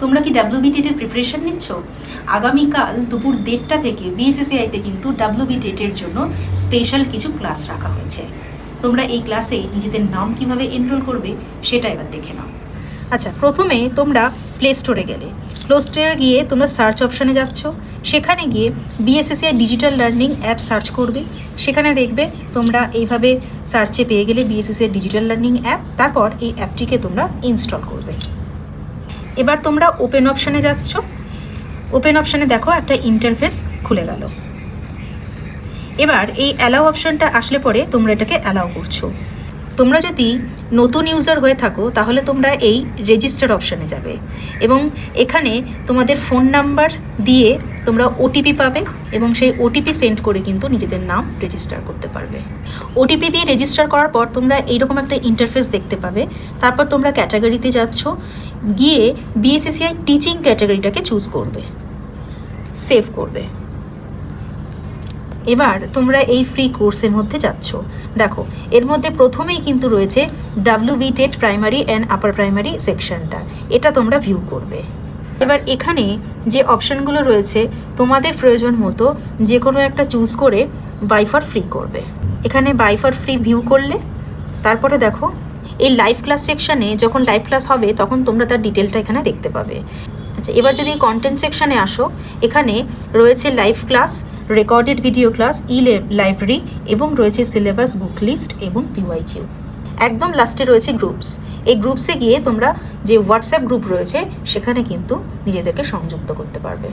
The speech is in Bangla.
তোমরা কি WBTET এর প্রিপারেশন নিচ্ছ? আগামীকাল দুপুর 1:30টা থেকে BSSCIতে কিন্তু WBTET এর জন্য স্পেশাল কিছু ক্লাস রাখা হয়েছে। তোমরা এই ক্লাসে নিজেদের নাম কিভাবে এনরোল করবে সেটা এবার দেখে নাও। আচ্ছা, প্রথমে তোমরা প্লে স্টোরে গেলে, প্লে স্টোরে গিয়ে তোমরা সার্চ অপশানে যাচ্ছ, সেখানে গিয়ে BSSCI digital learning app search করবে। সেখানে দেখবে তোমরা এইভাবে সার্চে পেয়ে গেলে BSSCI ডিজিটাল লার্নিং অ্যাপ। তারপর এই অ্যাপটিকে তোমরা ইনস্টল করবে। এবার তোমরা ওপেন অপশানে যাচ্ছ। ওপেন অপশানে দেখো একটা ইন্টারফেস খুলে গেল। এবার এই অ্যালাউ অপশানটা আসলে পরে তোমরা এটাকে অ্যালাউ করছো। তোমরা যদি নতুন ইউজার হয়ে থাকো তাহলে তোমরা এই রেজিস্টার অপশানে যাবে এবং এখানে তোমাদের ফোন নাম্বার দিয়ে তোমরা OTP পাবে এবং সেই OTP সেন্ড করে কিন্তু নিজেদের নাম রেজিস্টার করতে পারবে। OTP দিয়ে রেজিস্টার করার পর তোমরা এইরকম একটা ইন্টারফেস দেখতে পাবে। তারপর তোমরা ক্যাটাগরিতে যাচ্ছ, গিয়ে BSSCI টিচিং ক্যাটাগরিটাকে চুজ করবে, সেভ করবে। এবার তোমরা এই ফ্রি কোর্সের মধ্যে যাচ্ছ। দেখো, এর মধ্যে প্রথমেই কিন্তু রয়েছে WBTET primary and upper primary সেকশনটা, এটা তোমরা ভিউ করবে। এবার এখানে যে অপশানগুলো রয়েছে তোমাদের প্রয়োজন মতো যে কোনো একটা চুজ করে বাই ফর ফ্রি করবে। এখানে বাই ফর ফ্রি ভিউ করলে তারপরে দেখো এই লাইভ ক্লাস সেকশানে যখন লাইভ ক্লাস হবে তখন তোমরা তার ডিটেলটা এখানে দেখতে পাবে। আচ্ছা, এবার যদি কন্টেন্ট সেকশানে আসো, এখানে রয়েছে live class, recorded video class, library এবং রয়েছে সিলেবাস, বুক লিস্ট এবং PYQ। একদম লাস্টে রয়েছে গ্রুপস। এই গ্রুপসে গিয়ে তোমরা যে হোয়াটসঅ্যাপ গ্রুপ রয়েছে সেখানে কিন্তু নিজেদেরকে সংযুক্ত করতে পারবে।